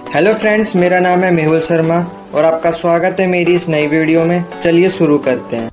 Hello friends, मेरा नाम है मेहुल शर्मा और आपका स्वागत है मेरी इस नई वीडियो में। चलिए शुरू करते हैं।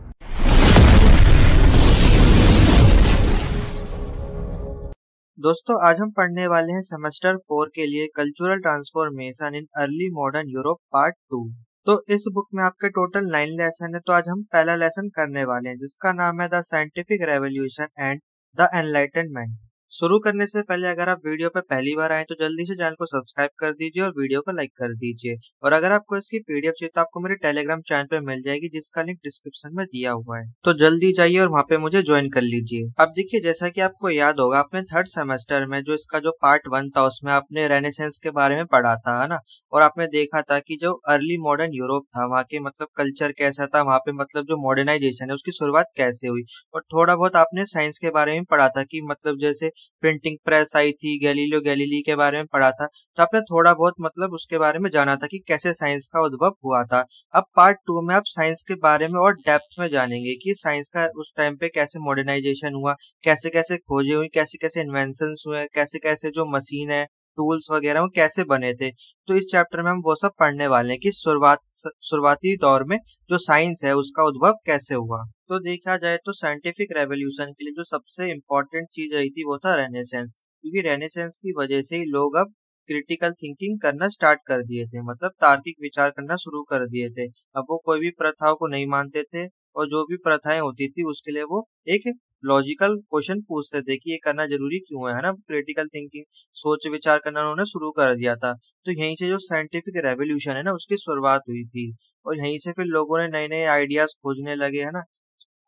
दोस्तों, आज हम पढ़ने वाले हैं सेमेस्टर 4 के लिए cultural transformation in early modern Europe part 2। तो इस बुक में आपके टोटल 9 लेसन है। तो आज हम पहला लेसन करने वाले हैं जिसका नाम है the scientific revolution and the enlightenment. शुरू करने से पहले अगर आप वीडियो पे पहली बार आए तो जल्दी से चैनल को सब्सक्राइब कर दीजिए और वीडियो को लाइक कर दीजिए। और अगर आपको इसकी पीडीएफ चाहिए तो आपको मेरे टेलीग्राम चैनल पे मिल जाएगी जिसका लिंक डिस्क्रिप्शन में दिया हुआ है। तो जल्दी जाइए और वहाँ पे मुझे ज्वाइन कर लीजिए। अब देखिए, जैसा कि आपको याद होगा अपने थर्ड सेमेस्टर में जो इसका जो पार्ट 1 था उसमें आपने रेनेसेंस के बारे में पढ़ा था, है ना। और आपने देखा था कि जो अर्ली मॉडर्न यूरोप था वहाँ के मतलब कल्चर कैसा था, वहाँ पे मतलब जो मॉडर्नाइजेशन है उसकी शुरुआत कैसे हुई। और थोड़ा बहुत आपने साइंस के बारे में पढ़ा था कि मतलब जैसे प्रिंटिंग प्रेस आई थी, गैलीलियो गैलीली के बारे में पढ़ा था। तो आपने थोड़ा बहुत मतलब उसके बारे में जाना था कि कैसे साइंस का उद्भव हुआ था। अब पार्ट 2 में आप साइंस के बारे में और डेप्थ में जानेंगे कि साइंस का उस टाइम पे कैसे मॉडर्नाइजेशन हुआ, कैसे कैसे खोजें हुई, कैसे कैसे इन्वेंशंस हुए, कैसे कैसे जो मशीन है, टूल्स वगैरह वो कैसे बने थे। तो इस चैप्टर में हम वो सब पढ़ने वाले हैं कि शुरुआती दौर में जो साइंस है उसका उद्भव कैसे हुआ। तो देखा जाए तो साइंटिफिक रेवोल्यूशन के लिए जो सबसे इम्पोर्टेंट चीज रही थी वो था रेनेसेंस। क्योंकि रेनेसेंस की वजह से ही लोग अब क्रिटिकल थिंकिंग करना स्टार्ट कर दिए थे, मतलब तार्किक विचार करना शुरू कर दिए थे। अब वो कोई भी प्रथाओं को नहीं मानते थे और जो भी प्रथाएं होती थी उसके लिए वो एक लॉजिकल क्वेश्चन पूछते थे कि ये करना जरूरी क्यों है ना। क्रिटिकल थिंकिंग, सोच विचार करना उन्होंने शुरू कर दिया था। तो यहीं से जो साइंटिफिक रेवोल्यूशन है ना उसकी शुरुआत हुई थी। और यहीं से फिर लोगों ने नए नए आइडियाज खोजने लगे, है ना।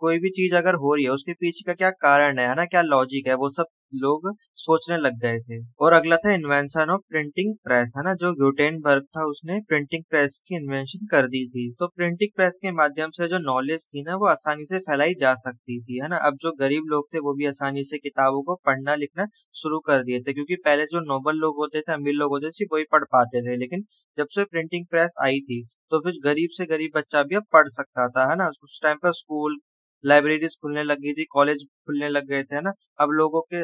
कोई भी चीज अगर हो रही है उसके पीछे का क्या कारण है ना, क्या लॉजिक है, वो सब लोग सोचने लग गए थे। और अगला था इन्वेंशन ऑफ प्रिंटिंग प्रेस, है ना। जो गुटेनबर्ग था उसने प्रिंटिंग प्रेस की इन्वेंशन कर दी थी। तो प्रिंटिंग प्रेस के माध्यम से जो नॉलेज थी ना वो आसानी से फैलाई जा सकती थी, है ना। अब जो गरीब लोग थे वो भी आसानी से किताबों को पढ़ना लिखना शुरू कर दिए थे, क्योंकि पहले जो नोबल लोग होते थे, अमीर लोग होते थे, सिर्फ वही पढ़ पाते थे। लेकिन जब से प्रिंटिंग प्रेस आई थी तो फिर गरीब से गरीब बच्चा भी अब पढ़ सकता था, है ना। उस टाइम पर स्कूल लाइब्रेरीज खुलने लगी थी, कॉलेज खुलने लग गए थे, है ना। अब लोगों के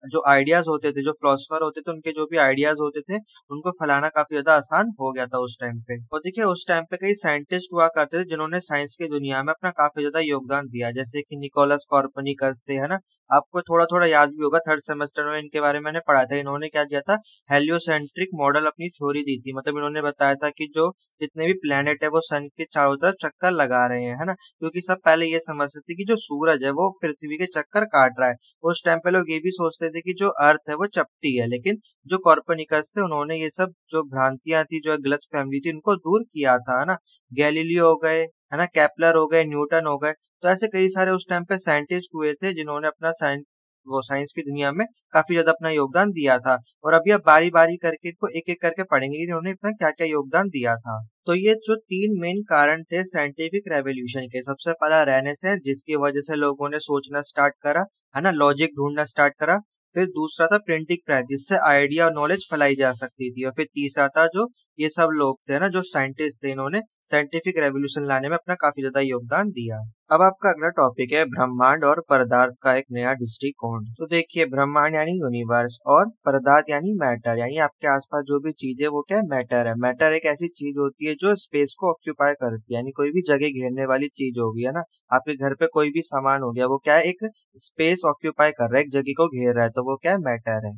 जो आइडियाज होते थे, जो फिलोसफर होते थे, उनके जो भी आइडियाज होते थे उनको फैलाना काफी ज्यादा आसान हो गया था उस टाइम पे। और देखिए उस टाइम पे कई साइंटिस्ट हुआ करते थे जिन्होंने साइंस की दुनिया में अपना काफी ज्यादा योगदान दिया, जैसे कि निकोलस कॉर्पनिकस थे, है ना। आपको थोड़ा थोड़ा याद भी होगा, थर्ड सेमेस्टर में इनके बारे में मैंने पढ़ा था। इन्होंने क्या किया था, हेलियोसेंट्रिक मॉडल अपनी थ्योरी दी थी। मतलब इन्होंने बताया था कि जो जितने भी प्लेनेट है वो सन के चारों तरफ चक्कर लगा रहे हैं, है ना। क्योंकि सब पहले ये समझते थे कि जो सूरज है वो पृथ्वी के चक्कर काट रहा है। उस टाइम पे लोग ये भी सोचते थे कि जो अर्थ है वो चपटी है। लेकिन जो कॉर्पनिकस थे उन्होंने ये सब जो भ्रांतियां थी, जो गलत फहमी थी, उनको दूर किया था, है ना। गैलीलियो हो गए, है ना, केपलर हो गए, न्यूटन हो गए। तो ऐसे कई सारे उस टाइम पे साइंटिस्ट हुए थे जिन्होंने अपना साइंस की दुनिया में काफी ज्यादा अपना योगदान दिया था। और अभी आप बारी बारी करके इनको एक एक करके पढ़ेंगे कि इन्होंने अपना क्या क्या योगदान दिया था। तो ये जो 3 मेन कारण थे साइंटिफिक रेवोल्यूशन के, सबसे पहला रेनेसेंस जिसकी वजह से लोगों ने सोचना स्टार्ट करा, है ना, लॉजिक ढूंढना स्टार्ट करा। फिर दूसरा था प्रिंटिंग प्रेस जिससे आइडिया और नॉलेज फैलाई जा सकती थी। और फिर तीसरा था जो ये सब लोग थे ना, जो साइंटिस्ट थे, इन्होंने साइंटिफिक रेवोल्यूशन लाने में अपना काफी ज्यादा योगदान दिया। अब आपका अगला टॉपिक है ब्रह्मांड और पदार्थ का एक नया दृष्टिकोण। तो देखिए, ब्रह्मांड यानी यूनिवर्स और पदार्थ यानी मैटर, यानी आपके आसपास जो भी चीज है वो क्या है, मैटर है। मैटर एक ऐसी चीज होती है जो स्पेस को ऑक्यूपाई करती है, यानी कोई भी जगह घेरने वाली चीज होगी, है ना। आपके घर पे कोई भी सामान हो गया, वो क्या है, एक स्पेस ऑक्यूपाई कर रहा है, एक जगह को घेर रहा है, तो वो क्या है, मैटर है।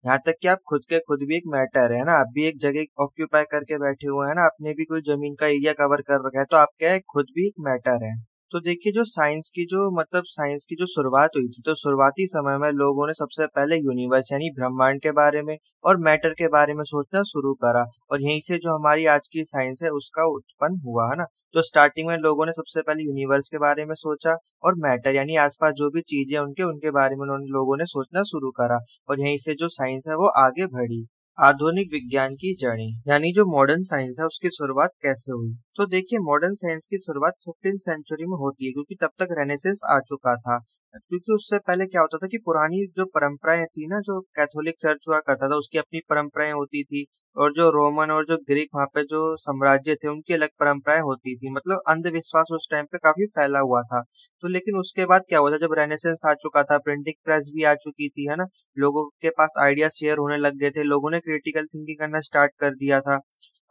यहाँ तक कि आप खुद के खुद भी एक मैटर है ना। आप भी एक जगह ऑक्यूपाई करके बैठे हुए हैं ना, आपने भी कोई जमीन का एरिया कवर कर रखा है, तो आप क्या है, खुद भी एक मैटर है। तो देखिए, जो साइंस की जो शुरुआत हुई थी, तो शुरुआती समय में लोगों ने सबसे पहले यूनिवर्स यानी ब्रह्मांड के बारे में और मैटर के बारे में सोचना शुरू करा। और यहीं से जो हमारी आज की साइंस है उसका उत्पन्न हुआ, है ना। तो स्टार्टिंग में लोगों ने सबसे पहले यूनिवर्स के बारे में सोचा और मैटर यानी आसपास जो भी चीजें उनके उनके बारे में उन्होंने लोगों ने सोचना शुरू करा। और यहीं से जो साइंस है वो आगे बढ़ी। आधुनिक विज्ञान की जड़ें यानी जो मॉडर्न साइंस है उसकी शुरुआत कैसे हुई। तो देखिए, मॉडर्न साइंस की शुरुआत 15th सेंचुरी में होती है, क्योंकि तब तक रेनेसेंस आ चुका था। क्योंकि उससे पहले क्या होता था कि पुरानी जो परंपराएं थी ना, जो कैथोलिक चर्च हुआ करता था उसकी अपनी परंपराएं होती थी, और जो रोमन और जो ग्रीक वहां पे जो साम्राज्य थे उनकी अलग परंपराएं होती थी। मतलब अंधविश्वास उस टाइम पे काफी फैला हुआ था। तो लेकिन उसके बाद क्या हुआ था, जब रेनेसेंस आ चुका था, प्रिंटिंग प्रेस भी आ चुकी थी, है ना, लोगों के पास आइडिया शेयर होने लग गए थे, लोगों ने क्रिटिकल थिंकिंग करना स्टार्ट कर दिया था।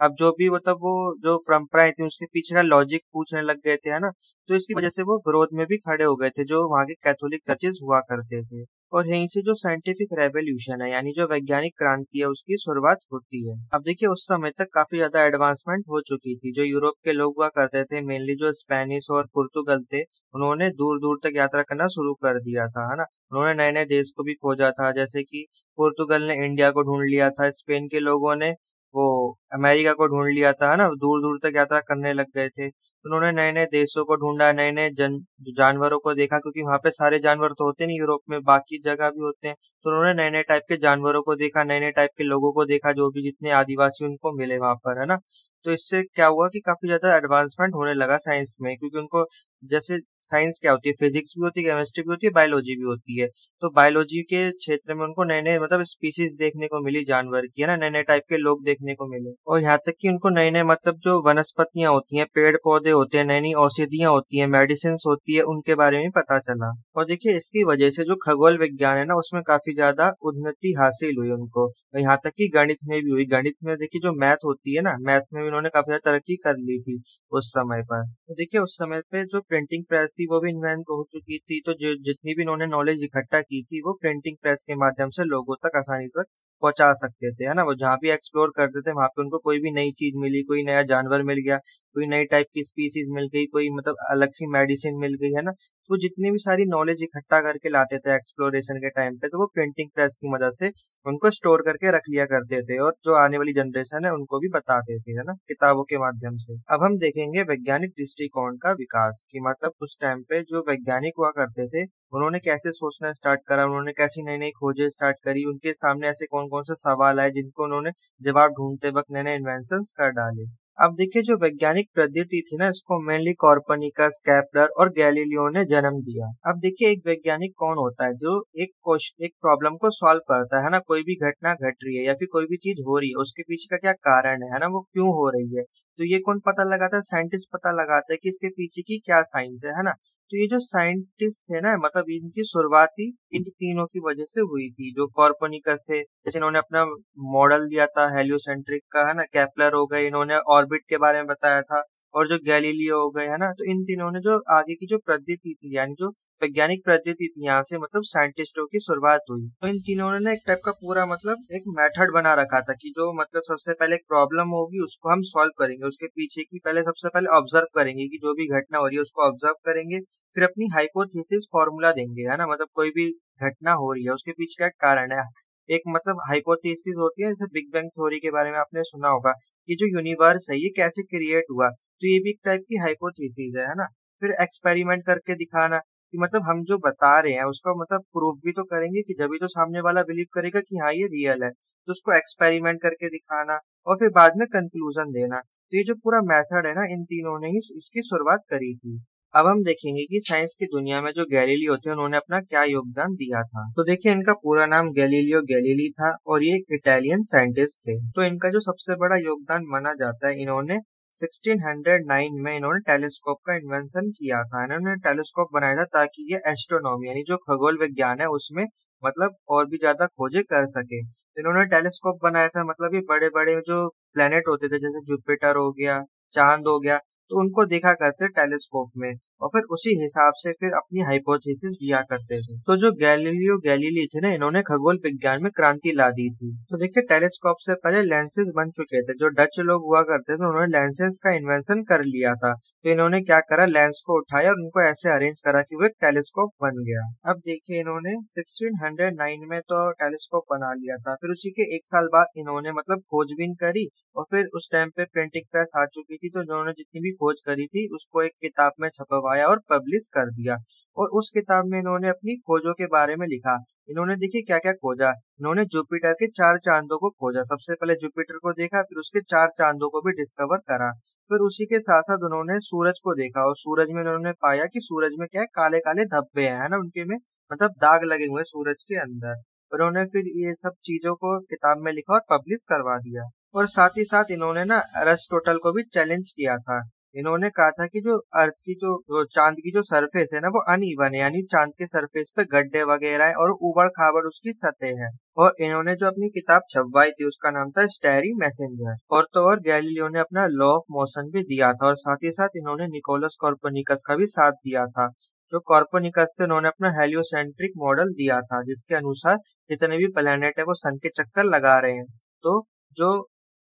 अब जो भी मतलब वो जो परंपराएं थी उसके पीछे का लॉजिक पूछने लग गए थे, है ना। तो इसकी वजह से वो विरोध में भी खड़े हो गए थे, जो वहाँ के कैथोलिक चर्चेस हुआ करते थे। और यहीं से जो साइंटिफिक रेवोल्यूशन है, यानी जो वैज्ञानिक क्रांति है, उसकी शुरुआत होती है। अब देखिए उस समय तक काफी ज्यादा एडवांसमेंट हो चुकी थी। जो यूरोप के लोग हुआ करते थे, मेनली जो स्पेनिश और पुर्तगाल थे, उन्होंने दूर दूर तक यात्रा करना शुरू कर दिया था, है ना। उन्होंने नए नए देश को भी खोजा था, जैसे कि पुर्तगाल ने इंडिया को ढूंढ लिया था, स्पेन के लोगों ने वो अमेरिका को ढूंढ लिया था, है ना। दूर दूर तक यात्रा करने लग गए थे। उन्होंने नए नए देशों को ढूंढा, नए नए जानवरों को देखा, क्योंकि वहां पे सारे जानवर तो होते नहीं यूरोप में, बाकी जगह भी होते हैं। तो उन्होंने नए नए टाइप के जानवरों को देखा, नए नए टाइप के लोगों को देखा, जो भी जितने आदिवासी उनको मिले वहां पर, है ना। तो इससे क्या हुआ कि काफी ज्यादा एडवांसमेंट होने लगा साइंस में, क्योंकि उनको जैसे साइंस क्या होती है, फिजिक्स भी होती है, केमिस्ट्री भी होती है, बायोलॉजी भी होती है। तो बायोलॉजी के क्षेत्र में उनको नए नए मतलब स्पीसीज देखने को मिली जानवर की, है ना, नए नए टाइप के लोग देखने को मिले। और यहाँ तक कि उनको नए नए मतलब जो वनस्पतियां होती हैं, पेड़ पौधे होते हैं, नई नई औषधियां होती हैं, मेडिसिन होती है, उनके बारे में पता चला। और देखिए इसकी वजह से जो खगोल विज्ञान है ना, उसमें काफी ज्यादा उन्नति हासिल हुई उनको। और यहाँ तक कि गणित में भी हुई। गणित में देखिए जो मैथ होती है ना, मैथ में भी उन्होंने काफी ज्यादा तरक्की कर ली थी उस समय पर। तो देखिए उस समय पे जो प्रिंटिंग प्रेस थी वो भी इन्वेंट हो चुकी थी। तो जो जितनी भी इन्होंने नॉलेज इकट्ठा की थी, वो प्रिंटिंग प्रेस के माध्यम से लोगों तक आसानी से पहुंचा सकते थे, है ना। वो जहाँ भी एक्सप्लोर करते थे, वहां पे उनको कोई भी नई चीज मिली, कोई नया जानवर मिल गया, कोई नई टाइप की स्पीसीज मिल गई, कोई मतलब अलग सी मेडिसिन मिल गई, है ना। तो जितनी भी सारी नॉलेज इकट्ठा करके लाते थे एक्सप्लोरेशन के टाइम पे, तो वो प्रिंटिंग प्रेस की मदद से उनको स्टोर करके रख लिया करते थे, और जो आने वाली जनरेशन है उनको भी बताते थे, है ना, किताबों के माध्यम से। अब हम देखेंगे वैज्ञानिक दृष्टिकोण का विकास, कि मतलब उस टाइम पे जो वैज्ञानिक हुआ करते थे, उन्होंने कैसे सोचना स्टार्ट करा, उन्होंने कैसी नई नई खोजें स्टार्ट करी, उनके सामने ऐसे कौन कौन से सवाल आए जिनको उन्होंने जवाब ढूंढते वक्त नए नए इन्वेंशंस कर डाले। अब देखिए जो वैज्ञानिक पद्धति थी ना, इसको मेनली कॉर्पनिकस, केपलर और गैलीलियो ने जन्म दिया। अब देखिए एक वैज्ञानिक कौन होता है, जो एक प्रॉब्लम को सॉल्व करता है ना। कोई भी घटना घट रही है या फिर कोई भी चीज हो रही है, उसके पीछे का क्या कारण है ना, वो क्यों हो रही है। तो ये कौन पता लगाता है, साइंटिस्ट पता लगाता है कि इसके पीछे की क्या साइंस है ना। तो ये जो साइंटिस्ट थे ना, मतलब इनकी शुरुआत ही इन तीनों की वजह से हुई थी। जो कॉर्पनिकस थे, जैसे इन्होंने अपना मॉडल दिया था हेलियोसेंट्रिक का, है ना। केपलर हो गए, इन्होंने ऑर्बिट के बारे में बताया था। और जो गैलीलियो हो गए, है ना, तो इन तीनों ने जो आगे की जो पद्धति थी, यानी जो वैज्ञानिक पद्धति थी, यहाँ से मतलब साइंटिस्टों की शुरुआत हुई। तो इन तीनों ने एक टाइप का पूरा मतलब एक मेथड बना रखा था, कि जो मतलब सबसे पहले एक प्रॉब्लम होगी उसको हम सॉल्व करेंगे, उसके पीछे की पहले सबसे पहले ऑब्जर्व करेंगे, कि जो भी घटना हो रही है उसको ऑब्जर्व करेंगे, फिर अपनी हाइपोथेसिस फॉर्मूला देंगे, है ना। मतलब कोई भी घटना हो रही है उसके पीछे क्या कारण है। एक मतलब हाइपोथेसिस होती है, जैसे बिग बैंग थ्योरी के बारे में आपने सुना होगा, कि जो यूनिवर्स है ये कैसे क्रिएट हुआ, तो ये भी एक टाइप की हाइपोथेसिस है ना। फिर एक्सपेरिमेंट करके दिखाना, कि मतलब हम जो बता रहे हैं उसका मतलब प्रूफ भी तो करेंगे, कि जब भी तो सामने वाला बिलीव करेगा कि हाँ ये रियल है। तो उसको एक्सपेरिमेंट करके दिखाना, और फिर बाद में कंक्लूजन देना। तो ये जो पूरा मेथड है ना, इन तीनों ने ही इसकी शुरुआत करी थी। अब हम देखेंगे कि साइंस की दुनिया में जो गैलीलियो थे, उन्होंने अपना क्या योगदान दिया था। तो देखिए इनका पूरा नाम गैलीलियो गैलीली था, और ये एक इटालियन साइंटिस्ट थे। तो इनका जो सबसे बड़ा योगदान माना जाता है, इन्होंने 1609 में इन्होंने टेलीस्कोप का इन्वेंशन किया था। इन्होंने टेलीस्कोप बनाया था ताकि ये एस्ट्रोनॉमी यानी जो खगोल विज्ञान है उसमें मतलब और भी ज्यादा खोजें कर सके। इन्होंने टेलीस्कोप बनाया था, मतलब ये बड़े बड़े जो प्लेनेट होते थे, जैसे जुपिटर हो गया, चांद हो गया, तो उनको देखा करते टेलीस्कोप में, और फिर उसी हिसाब से फिर अपनी हाइपोथेसिस दिया करते थे। तो जो गैलीलियो गैलीली थे ना, इन्होंने खगोल विज्ञान में क्रांति ला दी थी। तो देखिए टेलीस्कोप से पहले लेंसेज बन चुके थे। जो डच लोग हुआ करते थे, उन्होंने लेंसेज का इन्वेंशन कर लिया था। तो इन्होंने क्या करा, लेंस को उठाया और उनको ऐसे अरेंज करा कि वो एक टेलीस्कोप बन गया। अब देखिए इन्होंने 1609 में तो टेलीस्कोप बना लिया था, फिर उसी के एक साल बाद इन्होंने मतलब खोजबीन करी, और फिर उस टाइम पे प्रिंटिंग प्रेस आ चुकी थी। तो उन्होंने जितनी भी खोज करी थी उसको एक किताब में छपवाया और पब्लिश कर दिया। और उस किताब में इन्होंने अपनी खोजों के बारे में लिखा। इन्होंने देखिए क्या क्या खोजा। इन्होंने जुपिटर के 4 चांदों को खोजा। सबसे पहले जुपिटर को देखा, फिर उसके 4 चांदों को भी डिस्कवर करा। फिर उसी के साथ साथ उन्होंने सूरज को देखा और सूरज में उन्होंने पाया कि सूरज में क्या है, काले काले धब्बे हैं, है ना, उनके में मतलब दाग लगे हुए हैं सूरज के अंदर। उन्होंने फिर ये सब चीजों को किताब में लिखा और पब्लिश करवा दिया। और साथ ही साथ इन्होंने ना अरिस्टोटल को भी चैलेंज किया था। इन्होंने कहा था कि जो अर्थ की जो चांद की जो सरफेस है ना वो अनइवन है, यानी चांद के सरफेस पे गड्ढे वगैरह है और उबड़ खाबड़ उसकी सतह है। और इन्होंने जो अपनी किताब छपवाई थी उसका नाम था स्टेरी मैसेंजर। और तो और गैलीलियो ने अपना लॉ ऑफ मोशन भी दिया था और साथ ही साथ इन्होंने निकोलस कॉर्पोनिकस का भी साथ दिया था। जो कॉर्पोनिकस थे उन्होंने अपना हेलियोसेंट्रिक मॉडल दिया था जिसके अनुसार जितने भी प्लेनेट है वो सन के चक्कर लगा रहे हैं। तो जो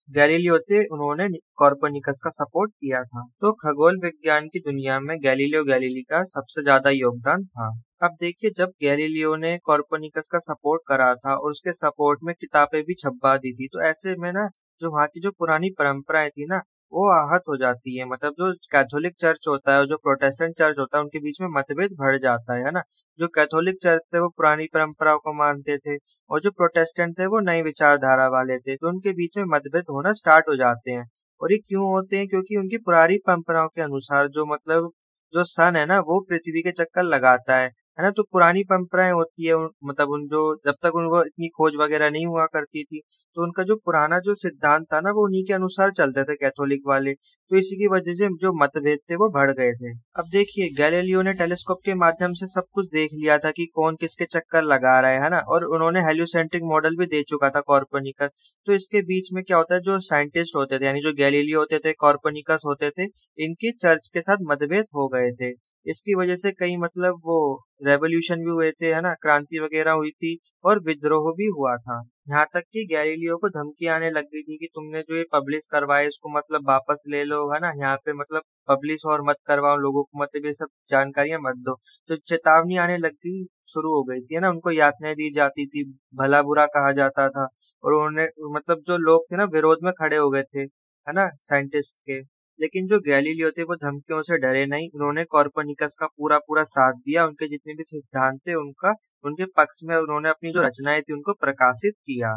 गैलीलियो थे उन्होंने कॉर्पोनिकस का सपोर्ट किया था। तो खगोल विज्ञान की दुनिया में गैलीलियो गैलीली का सबसे ज्यादा योगदान था। अब देखिए, जब गैलीलियो ने कॉर्पोनिकस का सपोर्ट करा था और उसके सपोर्ट में किताबें भी छपवा दी थी, तो ऐसे में ना जो वहाँ की जो पुरानी परंपराएं थी ना वो आहत हो जाती है। मतलब जो कैथोलिक चर्च होता है और जो प्रोटेस्टेंट चर्च होता है उनके बीच में मतभेद बढ़ जाता है ना। जो कैथोलिक चर्च थे वो पुरानी परंपराओं को मानते थे और जो प्रोटेस्टेंट थे वो नई विचारधारा वाले थे, तो उनके बीच में मतभेद होना स्टार्ट हो जाते हैं। और ये क्यों होते हैं? क्योंकि उनकी पुरानी परंपराओं के अनुसार जो मतलब जो सन है ना वो पृथ्वी के चक्कर लगाता है ना। तो पुरानी परंपराएं होती है मतलब उन जो जब तक उनको इतनी खोज वगैरह नहीं हुआ करती थी, तो उनका जो पुराना जो सिद्धांत था ना वो उन्हीं के अनुसार चलते थे कैथोलिक वाले। तो इसी की वजह से जो मतभेद थे वो बढ़ गए थे। अब देखिए, गैलीलियो ने टेलीस्कोप के माध्यम से सब कुछ देख लिया था कि कौन किसके चक्कर लगा रहा है ना। और उन्होंने हेलियोसेंट्रिक मॉडल भी दे चुका था कॉर्पोनिकस। तो इसके बीच में क्या होता है, जो साइंटिस्ट होते थे यानी जो गैलीलियो होते थे, कॉर्पोनिकस होते थे, इनकी चर्च के साथ मतभेद हो गए थे। इसकी वजह से कई मतलब वो रेवोल्यूशन भी हुए थे, है ना, क्रांति वगैरह हुई थी और विद्रोह भी हुआ था। यहाँ तक कि गैलीलियो को धमकी आने लग गई थी कि तुमने जो ये पब्लिश करवाया इसको मतलब वापस ले लो, है ना, यहाँ पे मतलब पब्लिश और मत करवाओ लोगों को, मतलब ये सब जानकारियां मत दो। तो चेतावनी आने लग गई, शुरू हो गई थी, है ना। उनको यातनाएं दी जाती थी, भला बुरा कहा जाता था। और उन्होंने मतलब जो लोग थे ना विरोध में खड़े हो गए थे, है ना, साइंटिस्ट के। लेकिन जो गैलीलियो थे वो धमकियों से डरे नहीं, उन्होंने कॉर्पोनिकस का पूरा पूरा साथ दिया, उनके जितने भी सिद्धांत थे उनका उनके पक्ष में उन्होंने अपनी जो रचनाएं थी उनको प्रकाशित किया।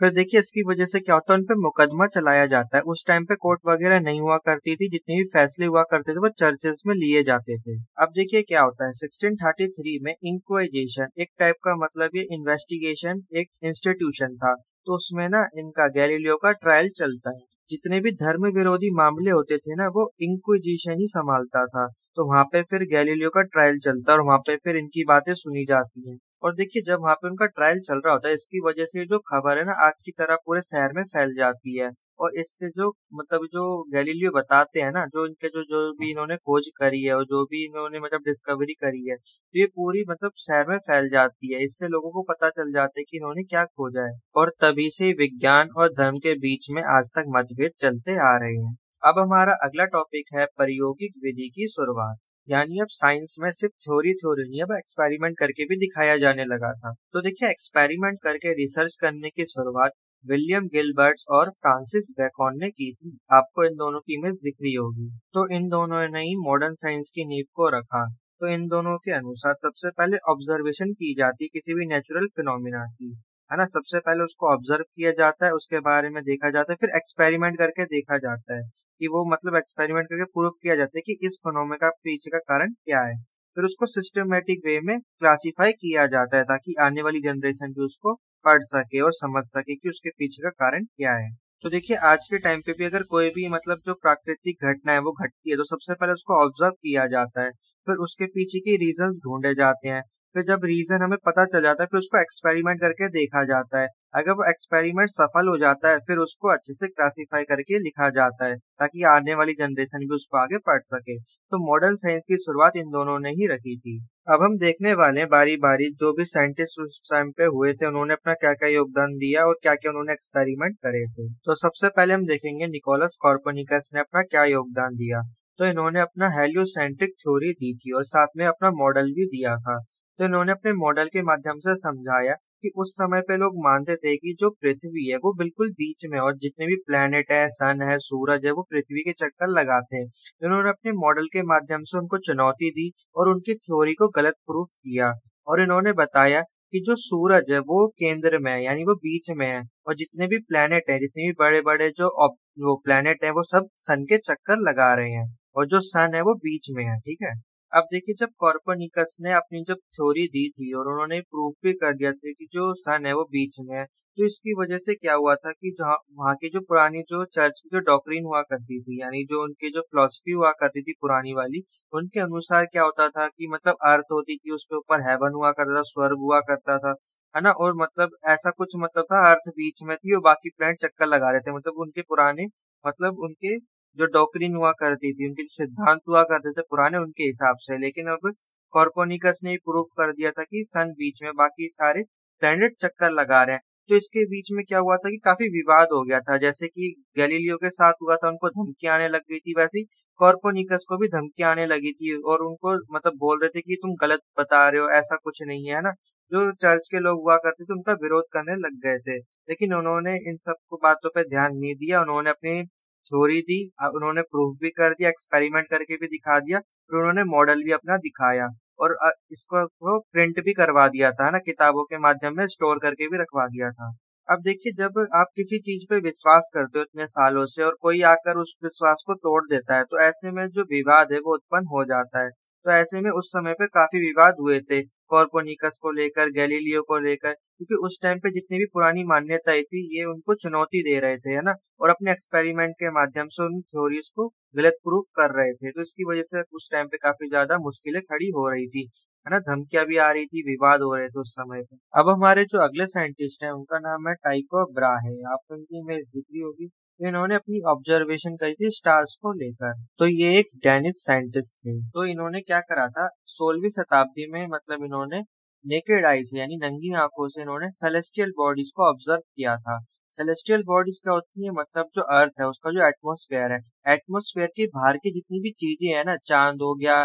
फिर देखिए इसकी वजह से क्या होता है, उन पे मुकदमा चलाया जाता है। उस टाइम पे कोर्ट वगैरह नहीं हुआ करती थी, जितने भी फैसले हुआ करते थे वो चर्चेस में लिए जाते थे। अब देखिए क्या होता है, 1633 में इंक्वाइजेशन एक टाइप का मतलब ये इन्वेस्टिगेशन एक इंस्टीट्यूशन था। तो उसमें ना इनका गैलीलियो का ट्रायल चलता है। जितने भी धर्म विरोधी मामले होते थे ना वो इंक्विजिशन ही संभालता था। तो वहां पे फिर गैलीलियो का ट्रायल चलता है और वहां पे फिर इनकी बातें सुनी जाती हैं। और देखिए जब वहां पे उनका ट्रायल चल रहा होता है, इसकी वजह से जो खबर है ना आग की तरह पूरे शहर में फैल जाती है। और इससे जो मतलब जो गैलीलियो बताते हैं ना, जो इनके जो जो भी इन्होंने खोज करी है और जो भी इन्होंने मतलब डिस्कवरी करी है, तो ये पूरी मतलब शहर में फैल जाती है। इससे लोगों को पता चल जाता है कि इन्होंने क्या खोजा है। और तभी से विज्ञान और धर्म के बीच में आज तक मतभेद चलते आ रहे हैं। अब हमारा अगला टॉपिक है प्रायोगिक विधि की शुरुआत। यानी अब साइंस में सिर्फ थ्योरी थ्योरी नहीं, अब एक्सपेरिमेंट करके भी दिखाया जाने लगा था। तो देखिए एक्सपेरिमेंट करके रिसर्च करने की शुरुआत विलियम गिलबर्ट और फ्रांसिस बेकन ने की थी। आपको इन दोनों की इमेज दिख रही होगी। तो इन दोनों ने ही मॉडर्न साइंस की नींव को रखा। तो इन दोनों के अनुसार सबसे पहले ऑब्जर्वेशन की जाती है किसी भी नेचुरल फिनोमिना की, है ना। सबसे पहले उसको ऑब्जर्व किया जाता है, उसके बारे में देखा जाता है, फिर एक्सपेरिमेंट करके देखा जाता है कि वो मतलब एक्सपेरिमेंट करके प्रूफ किया जाता है कि इस फिनोमेना का पीछे का कारण क्या है। फिर उसको सिस्टमेटिक वे में क्लासिफाई किया जाता है ताकि आने वाली जनरेशन भी उसको पढ़ सके और समझ सके कि उसके पीछे का कारण क्या है। तो देखिए आज के टाइम पे भी अगर कोई भी मतलब जो प्राकृतिक घटना है वो घटती है तो सबसे पहले उसको ऑब्जर्व किया जाता है, फिर उसके पीछे के रीजंस ढूंढे जाते हैं। फिर जब रीजन हमें पता चल जाता है फिर उसको एक्सपेरिमेंट करके देखा जाता है। अगर वो एक्सपेरिमेंट सफल हो जाता है फिर उसको अच्छे से क्लासिफाई करके लिखा जाता है ताकि आने वाली जनरेशन भी उसको आगे पढ़ सके। तो मॉडर्न साइंस की शुरुआत इन दोनों ने ही रखी थी। अब हम देखने वाले हैं बारी बारी जो भी साइंटिस्ट उस टाइम पे हुए थे उन्होंने अपना क्या क्या योगदान दिया और क्या क्या उन्होंने एक्सपेरिमेंट करे थे। तो सबसे पहले हम देखेंगे निकोलस कॉर्पोनिकस ने अपना क्या योगदान दिया। तो इन्होंने अपना हेलियोसेंट्रिक थ्योरी दी थी और साथ में अपना मॉडल भी दिया था। तो इन्होंने अपने मॉडल के माध्यम से समझाया कि उस समय पे लोग मानते थे कि जो पृथ्वी है वो बिल्कुल बीच में और जितने भी प्लेनेट है, सन है, सूरज है, वो पृथ्वी के चक्कर लगाते हैं। इन्होंने अपने मॉडल के माध्यम से उनको चुनौती दी और उनकी थ्योरी को गलत प्रूफ किया। और इन्होंने बताया कि जो सूरज है वो केंद्र में है, यानी वो बीच में है, और जितने भी प्लेनेट है, जितने भी बड़े बड़े वो प्लेनेट है, वो सब सन के चक्कर लगा रहे हैं, और जो सन है वो बीच में है। ठीक है। अब देखिए, जब कॉर्परनिकस ने अपनी जब थ्योरी दी थी और उन्होंने प्रूफ भी कर दिया था कि जो सन है वो बीच में है, तो इसकी वजह से क्या हुआ था कि जहाँ वहाँ की जो पुरानी जो चर्च की जो डॉक्ट्रिन हुआ करती थी, यानी जो उनकी जो फिलोसफी हुआ करती थी पुरानी वाली, उनके अनुसार क्या होता था कि मतलब अर्थ होती थी, उसके ऊपर हेवन हुआ करता था, स्वर्ग हुआ करता था, है ना, और मतलब ऐसा कुछ मतलब था, अर्थ बीच में थी और बाकी प्लैनेट चक्कर लगा रहे थे, मतलब उनके पुराने, मतलब उनके जो डॉक्ट्रिन हुआ करती थी, उनके जो सिद्धांत हुआ करते थे पुराने, उनके हिसाब से। लेकिन अब कॉर्पोनिकस ने प्रूफ कर दिया था कि सन बीच में, बाकी सारे प्लैनेट चक्कर लगा रहे हैं। तो इसके बीच में क्या हुआ था कि काफी विवाद हो गया था, जैसे कि गैलीलियो के साथ हुआ था, उनको धमकी आने लग गई थी, वैसे ही कॉर्पोनिकस को भी धमकी आने लगी थी, और उनको मतलब बोल रहे थे कि तुम गलत बता रहे हो, ऐसा कुछ नहीं है ना। जो चर्च के लोग हुआ करते थे उनका विरोध करने लग गए थे, लेकिन उन्होंने इन सब को बातों पे ध्यान नहीं दिया, उन्होंने अपनी थ्योरी दी, उन्होंने प्रूफ भी कर दिया, एक्सपेरिमेंट करके भी दिखा दिया, फिर उन्होंने मॉडल भी अपना दिखाया, और इसको वो प्रिंट भी करवा दिया था ना, किताबों के माध्यम में स्टोर करके भी रखवा दिया था। अब देखिए, जब आप किसी चीज पे विश्वास करते हो इतने सालों से और कोई आकर उस विश्वास को तोड़ देता है, तो ऐसे में जो विवाद है वो उत्पन्न हो जाता है। तो ऐसे में उस समय पे काफी विवाद हुए थे, कॉर्पोनिकस को लेकर, गैलीलियो को लेकर, क्योंकि उस टाइम पे जितनी भी पुरानी मान्यताएं थी ये उनको चुनौती दे रहे थे, है ना, और अपने एक्सपेरिमेंट के माध्यम से उन थ्योरीज को गलत प्रूफ कर रहे थे। तो इसकी वजह से उस टाइम पे काफी ज्यादा मुश्किलें खड़ी हो रही थी, है ना, धमकियां भी आ रही थी, विवाद हो रहे थे उस समय पे। अब हमारे जो अगले साइंटिस्ट हैं उनका नाम है टाइको ब्राहे, आपको इनकी इमेज दिख रही होगी। तो इन्होंने अपनी ऑब्जर्वेशन करी थी स्टार्स को लेकर। तो ये एक डेनिश साइंटिस्ट थे। तो इन्होंने क्या करा था, 16वीं शताब्दी में, मतलब इन्होंने नेकेड आई से, यानी नंगी आंखों से इन्होंने सेलेस्टियल बॉडीज को ऑब्जर्व किया था। सेलेस्टियल बॉडीज क्या होती है, मतलब जो अर्थ है उसका जो एटमॉस्फेयर है, एटमॉस्फेयर के बाहर की जितनी भी चीजें है ना, चांद हो गया,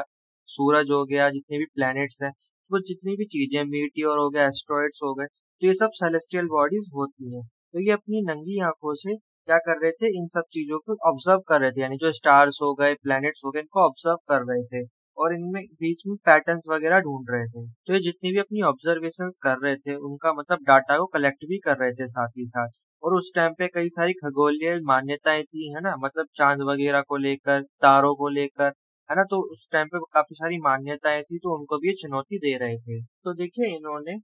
सूरज हो गया, जितने भी प्लैनेट्स हैं, वो जितनी भी चीजें, मीटियोर हो गया, एस्ट्रॉइड्स हो गए, तो ये सब सेलेस्टियल बॉडीज होती हैं। तो ये अपनी नंगी आंखों से क्या कर रहे थे, इन सब चीजों को ऑब्जर्व कर रहे थे, यानी जो स्टार्स हो गए, प्लैनेट्स हो गए, इनको ऑब्जर्व कर रहे थे, और इनमें बीच में पैटर्न्स वगैरह ढूंढ रहे थे। तो ये जितनी भी अपनी ऑब्जर्वेशंस कर रहे थे उनका मतलब डाटा को कलेक्ट भी कर रहे थे साथ ही साथ। और उस टाइम पे कई सारी खगोलीय मान्यताएं थी, है ना, मतलब चांद वगैरह को लेकर, तारों को लेकर, है ना, तो उस टाइम पे काफी सारी मान्यताएं थी, तो उनको भी ये चुनौती दे रहे थे। तो देखिए, इन्होंने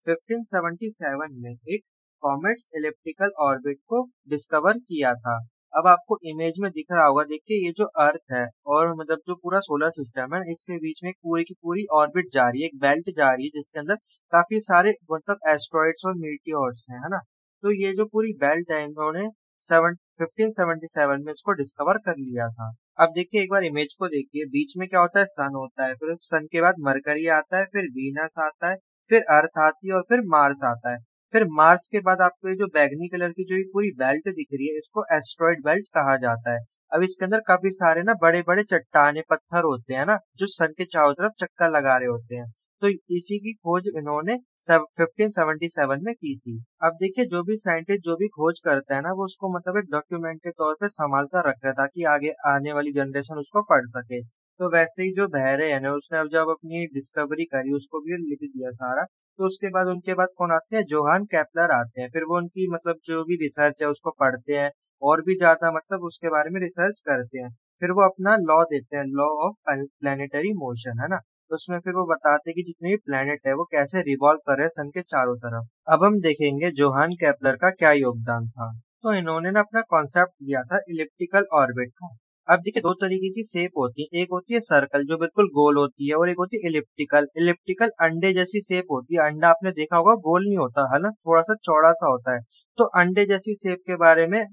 1577 में एक कॉमेट्स एलिप्टिकल ऑर्बिट को डिस्कवर किया था। अब आपको इमेज में दिख रहा होगा, देखिए ये जो अर्थ है और मतलब जो पूरा सोलर सिस्टम है, इसके बीच में एक पूरी की पूरी ऑर्बिट जा रही है, एक बेल्ट जा रही है, जिसके अंदर काफी सारे मतलब एस्ट्रॉइड्स और मीटियोर्स हैं, है ना। तो ये जो पूरी बेल्ट है, इन्होंने 1577 में इसको डिस्कवर कर लिया था। अब देखिए, एक बार इमेज को देखिए, बीच में क्या होता है, सन होता है, फिर सन के बाद मरकरी आता है, फिर वीनस आता है, फिर अर्थ आती है, और फिर मार्स आता है। फिर मार्स के बाद आपको ये जो बैगनी कलर की जो ये पूरी बेल्ट दिख रही है, इसको एस्ट्रॉइड बेल्ट कहा जाता है। अब इसके अंदर काफी सारे ना बड़े बड़े चट्टाने पत्थर होते हैं ना, जो सन के चारों तरफ चक्कर लगा रहे होते हैं। तो इसी की खोज इन्होंने 1577 में की थी। अब देखिए, जो भी साइंटिस्ट जो भी खोज करता है ना, वो उसको मतलब एक डॉक्यूमेंट के तौर पे संभाल कर रखता है, ताकि आगे आने वाली जनरेशन उसको पढ़ सके। तो वैसे ही जो बहरे है ना, उसने अब जब अपनी डिस्कवरी करी, उसको भी लिख दिया सारा। तो उसके बाद उनके बाद कौन आते हैं, जोहान केपलर आते हैं। फिर वो उनकी मतलब जो भी रिसर्च है उसको पढ़ते हैं, और भी ज्यादा मतलब उसके बारे में रिसर्च करते हैं। फिर वो अपना लॉ देते हैं, लॉ ऑफ प्लेनेटरी मोशन, है ना। तो उसमें फिर वो बताते हैं कि जितने भी प्लेनेट है वो कैसे रिवॉल्व कर रहे हैं सन के चारों तरफ। अब हम देखेंगे जोहान केपलर का क्या योगदान था। तो इन्होंने ना अपना कॉन्सेप्ट दिया था इलिप्टिकल ऑर्बिट का। अब देखिए, दो तरीके की शेप होती है, एक होती है सर्कल जो बिल्कुल गोल होती है, और एक होती है इलिप्टिकल। इलिप्टिकल अंडे जैसी शेप होती है, अंडा आपने देखा होगा गोल नहीं होता है ना, थोड़ा सा चौड़ा सा होता है। तो अंडे जैसी शेप के बारे में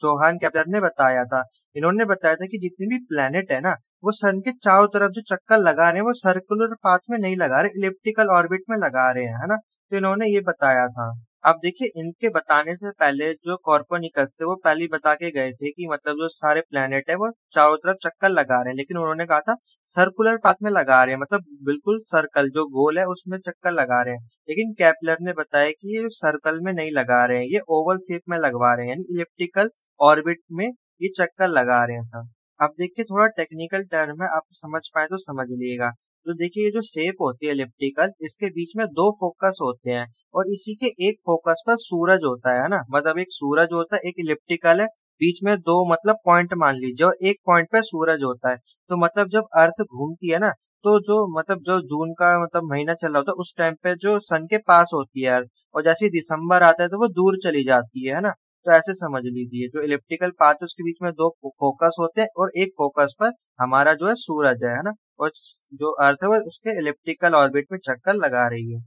जोहान केपलर ने बताया था। इन्होंने बताया था कि जितनी भी प्लेनेट है ना, वो सन के चारों तरफ जो चक्कर लगा रहे हैं वो सर्कुलर पाथ में नहीं लगा रहे, इलिप्टिकल ऑर्बिट में लगा रहे हैं, है ना। तो इन्होंने ये बताया था। अब देखिए, इनके बताने से पहले जो कॉर्पोनिकस थे वो पहले ही बता के गए थे कि मतलब जो सारे प्लेनेट है वो चारों तरफ चक्कर लगा रहे हैं, लेकिन उन्होंने कहा था सर्कुलर पाथ में लगा रहे हैं, मतलब बिल्कुल सर्कल जो गोल है उसमें चक्कर लगा रहे हैं। लेकिन केपलर ने बताया कि ये सर्कल में नहीं लगा रहे हैं, ये ओवल शेप में लगवा रहे हैं, यानी इलिप्टिकल ऑर्बिट में ये चक्कर लगा रहे हैं सब। अब देखिए, थोड़ा टेक्निकल टर्म है, आप समझ पाए तो समझ लीजिएगा। तो देखिए ये जो शेप होती है एलिप्टिकल, इसके बीच में दो फोकस होते हैं और इसी के एक फोकस पर सूरज होता है ना, मतलब एक सूरज होता है, एक इलिप्टिकल है, बीच में दो मतलब पॉइंट मान लीजिए और एक पॉइंट पे सूरज होता है। तो मतलब जब अर्थ घूमती है ना, तो जो मतलब जो जून का मतलब महीना चल रहा होता है उस टाइम पे जो सन के पास होती है अर्थ, और जैसे ही दिसंबर आता है तो वो दूर चली जाती है ना। तो ऐसे समझ लीजिए जो इलिप्टिकल पाथ है उसके बीच में दो फोकस होते हैं और एक फोकस पर हमारा जो है सूरज है ना, और जो अर्थ है वो उसके इलिप्टिकल ऑर्बिट में चक्कर लगा रही है।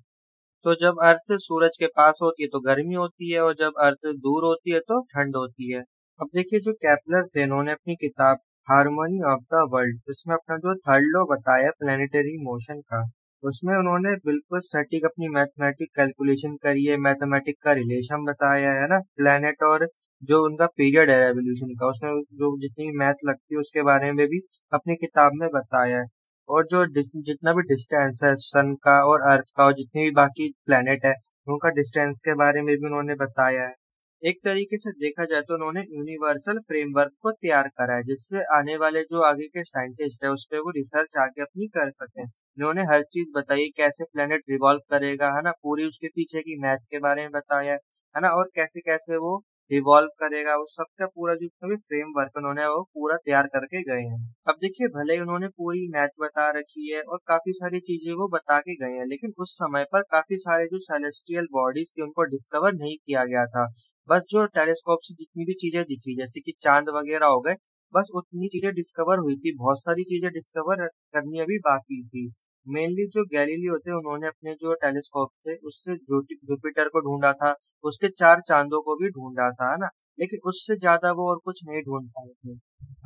तो जब अर्थ सूरज के पास होती है तो गर्मी होती है और जब अर्थ दूर होती है तो ठंड होती है। अब देखिए जो केपलर थे इन्होंने अपनी किताब हार्मनी ऑफ द वर्ल्ड इसमें अपना जो थर्ड लॉ बताया प्लेनेटरी मोशन का, उसमें उन्होंने बिल्कुल सटीक अपनी मैथमेटिक कैलकुलेशन करी है, मैथमेटिक का रिलेशन बताया है ना प्लेनेट और जो उनका पीरियड है रेवोल्यूशन का, उसमें जो जितनी भी मैथ लगती है उसके बारे में भी अपनी किताब में बताया है। और जो जितना भी डिस्टेंस है सन का और अर्थ का और जितनी भी बाकी प्लेनेट है उनका डिस्टेंस के बारे में भी उन्होंने बताया है। एक तरीके से देखा जाए तो उन्होंने यूनिवर्सल फ्रेमवर्क को तैयार करा है जिससे आने वाले जो आगे के साइंटिस्ट है उस पर वो रिसर्च आगे अपनी कर सकें। इन्होंने हर चीज बताई, कैसे प्लेनेट रिवॉल्व करेगा है ना, पूरी उसके पीछे की मैथ के बारे में बताया है ना, और कैसे कैसे वो रिवॉल्व करेगा, उस सबका पूरा जितना भी फ्रेमवर्क उन्होंने वो पूरा तैयार करके गए हैं। अब देखिए भले ही उन्होंने पूरी मैथ बता रखी है और काफी सारी चीजें वो बता के गए हैं, लेकिन उस समय पर काफी सारे जो सेलेस्टियल बॉडीज थी उनको डिस्कवर नहीं किया गया था। बस जो टेलीस्कोप से जितनी भी चीजें दिखी जैसे कि चांद वगैरह हो गए, बस उतनी चीजें डिस्कवर हुई थी, बहुत सारी चीजें डिस्कवर करनी अभी बाकी थी। मेनली जो गैलीलियो थे उन्होंने अपने जो टेलीस्कोप थे उससे जुपिटर को ढूंढा था, उसके चार चांदों को भी ढूंढा था है ना, लेकिन उससे ज्यादा वो और कुछ नहीं ढूंढ पाए थे।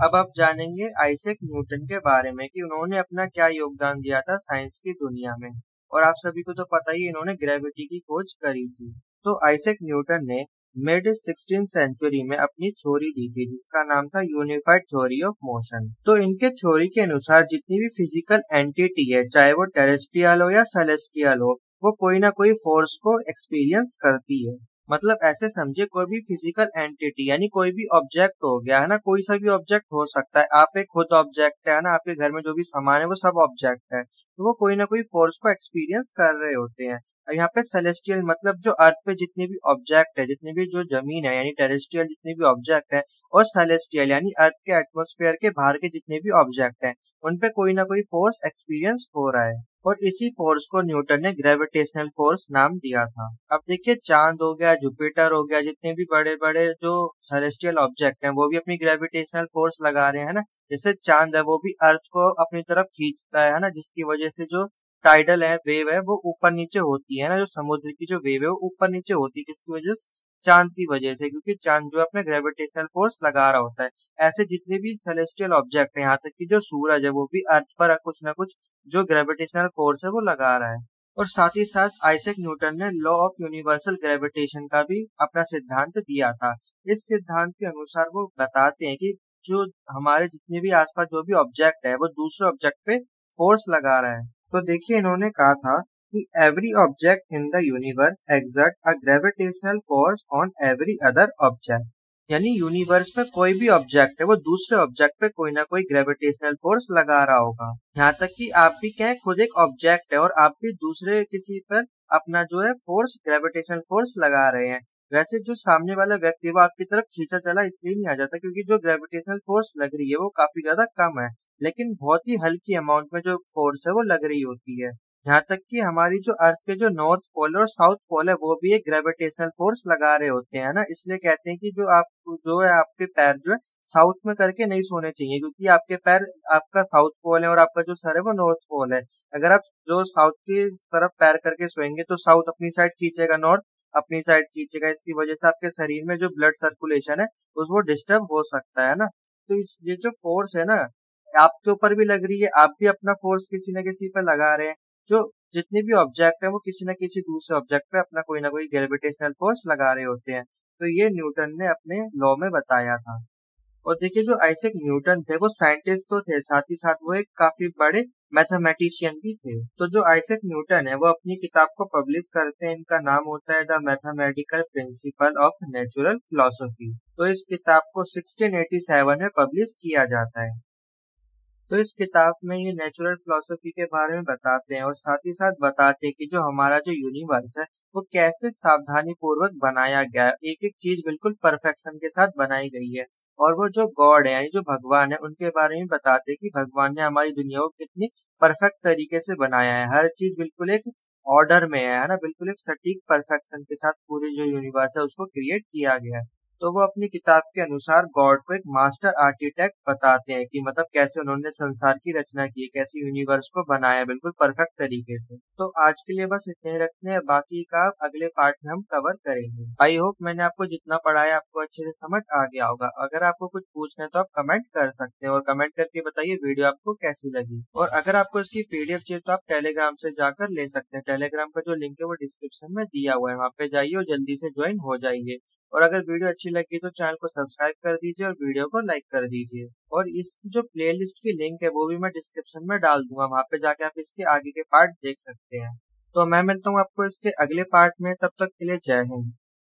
अब आप जानेंगे आइजैक न्यूटन के बारे में कि उन्होंने अपना क्या योगदान दिया था साइंस की दुनिया में। और आप सभी को तो पता ही है, इन्होंने ग्रेविटी की खोज करी थी। तो आइजैक न्यूटन ने मिड 16th सेंचुरी में अपनी थ्योरी दी थी जिसका नाम था यूनिफाइड थ्योरी ऑफ मोशन। तो इनके थ्योरी के अनुसार जितनी भी फिजिकल एंटिटी है, चाहे वो टेरेस्ट्रियल हो या सेलेस्टियल हो, वो कोई ना कोई फोर्स को एक्सपीरियंस करती है। मतलब ऐसे समझे कोई भी फिजिकल एंटिटी यानी कोई भी ऑब्जेक्ट हो गया है ना, कोई सा भी ऑब्जेक्ट हो सकता है, आप एक खुद ऑब्जेक्ट है ना, आपके घर में जो भी सामान है वो सब ऑब्जेक्ट है, तो वो कोई ना कोई फोर्स को एक्सपीरियंस कर रहे होते हैं। अब यहाँ पे सेलेस्टियल मतलब जो अर्थ पे जितने भी ऑब्जेक्ट है, जितनी भी जो जमीन है, यानी टेरेस्ट्रियल जितने भी ऑब्जेक्ट है, और सेलेस्टियल यानी अर्थ के एटमॉस्फेयर के बाहर के जितने भी ऑब्जेक्ट हैं, उन पे कोई ना कोई फोर्स एक्सपीरियंस हो रहा है। और इसी फोर्स को न्यूटन ने ग्रेविटेशनल फोर्स नाम दिया था। अब देखिए चांद हो गया, जुपिटर हो गया, जितने भी बड़े बड़े जो सेलेस्टियल ऑब्जेक्ट हैं वो भी अपनी ग्रेविटेशनल फोर्स लगा रहे हैं ना। जैसे चांद है वो भी अर्थ को अपनी तरफ खींचता है ना, जिसकी वजह से जो टाइडल है वेव है वो ऊपर नीचे होती है ना, जो समुद्र की जो वेव है वो ऊपर नीचे होती है, किसकी वजह से? चांद की वजह से, क्योंकि चांद जो है अपने ग्रेविटेशनल फोर्स लगा रहा होता है। ऐसे जितने भी सेलेस्टियल ऑब्जेक्ट है, यहाँ तक कि जो सूरज है वो भी अर्थ पर कुछ ना कुछ जो ग्रेविटेशनल फोर्स है वो लगा रहा है। और साथ ही साथ आइजैक न्यूटन ने लॉ ऑफ यूनिवर्सल ग्रेविटेशन का भी अपना सिद्धांत दिया था। इस सिद्धांत के अनुसार वो बताते हैं कि जो हमारे जितने भी आसपास जो भी ऑब्जेक्ट है वो दूसरे ऑब्जेक्ट पे फोर्स लगा रहा है। तो देखिए इन्होंने कहा था कि every object in the universe exert a gravitational force on every other object, यानी यूनिवर्स में कोई भी ऑब्जेक्ट है वो दूसरे ऑब्जेक्ट पे कोई ना कोई ग्रेविटेशनल फोर्स लगा रहा होगा। यहाँ तक कि आप भी क्या है, खुद एक ऑब्जेक्ट है और आप भी दूसरे किसी पर अपना जो है फोर्स ग्रेविटेशनल फोर्स लगा रहे हैं। वैसे जो सामने वाला व्यक्ति है वो आपकी तरफ खींचा चला इसलिए नहीं आ जाता क्योंकि जो ग्रेविटेशनल फोर्स लग रही है वो काफी ज्यादा कम है, लेकिन बहुत ही हल्की अमाउंट में जो फोर्स है वो लग रही होती है। यहाँ तक कि हमारी जो अर्थ के जो नॉर्थ पोल और साउथ पोल है वो भी एक ग्रेविटेशनल फोर्स लगा रहे होते हैं ना, इसलिए कहते हैं कि जो है आपके पैर जो है साउथ में करके नहीं सोने चाहिए, क्योंकि आपके पैर आपका साउथ पोल है और आपका जो सर है वो नॉर्थ पोल है। अगर आप जो साउथ की तरफ पैर करके सोएंगे तो साउथ अपनी साइड खींचेगा, नॉर्थ अपनी साइड खींचेगा, इसकी वजह से आपके शरीर में जो ब्लड सर्कुलेशन है उस वो डिस्टर्ब हो सकता है ना। तो इस ये जो फोर्स है ना आपके ऊपर भी लग रही है, आप भी अपना फोर्स किसी न किसी पे लगा रहे हैं। जो जितने भी ऑब्जेक्ट है वो किसी न किसी दूसरे ऑब्जेक्ट पे अपना कोई ना कोई ग्रेविटेशनल फोर्स लगा रहे होते हैं। तो ये न्यूटन ने अपने लॉ में बताया था। और देखिए जो आइजैक न्यूटन थे वो साइंटिस्ट तो थे, साथ ही साथ वो एक काफी बड़े मैथमेटिशियन भी थे। तो जो आइजैक न्यूटन है वो अपनी किताब को पब्लिश करते हैं, इनका नाम होता है the mathematical principle of natural philosophy. तो इस किताब को 1687 में पब्लिश किया जाता है। तो इस किताब में ये नेचुरल फिलोसफी के बारे में बताते हैं और साथ ही साथ बताते हैं कि जो हमारा जो यूनिवर्स है वो कैसे सावधानी पूर्वक बनाया गया है, एक एक चीज बिल्कुल परफेक्शन के साथ बनाई गई है। और वो जो गॉड है यानी जो भगवान है उनके बारे में बताते हैं कि भगवान ने हमारी दुनिया को कितनी परफेक्ट तरीके से बनाया है, हर चीज बिल्कुल एक ऑर्डर में है ना, बिल्कुल एक सटीक परफेक्शन के साथ पूरी जो यूनिवर्स है उसको क्रिएट किया गया है। तो वो अपनी किताब के अनुसार गॉड को एक मास्टर आर्किटेक्ट बताते हैं कि मतलब कैसे उन्होंने संसार की रचना की है, कैसे यूनिवर्स को बनाया बिल्कुल परफेक्ट तरीके से। तो आज के लिए बस इतने ही रखते हैं, बाकी का अगले पार्ट में हम कवर करेंगे। आई होप मैंने आपको जितना पढ़ाया आपको अच्छे से समझ आ गया होगा। अगर आपको कुछ पूछना है तो आप कमेंट कर सकते हैं और कमेंट करके बताइए वीडियो आपको कैसी लगी। और अगर आपको इसकी पीडीएफ चाहिए तो आप टेलीग्राम से जाकर ले सकते हैं, टेलीग्राम का जो लिंक है वो डिस्क्रिप्शन में दिया हुआ है, वहाँ पे जाइए और जल्दी से ज्वाइन हो जाइए। और अगर वीडियो अच्छी लगी तो चैनल को सब्सक्राइब कर दीजिए और वीडियो को लाइक कर दीजिए। और इसकी जो प्लेलिस्ट की लिंक है वो भी मैं डिस्क्रिप्शन में डाल दूंगा, वहां पे जाके आप इसके आगे के पार्ट देख सकते हैं। तो मैं मिलता हूँ आपको इसके अगले पार्ट में, तब तक के लिए जय हिंद।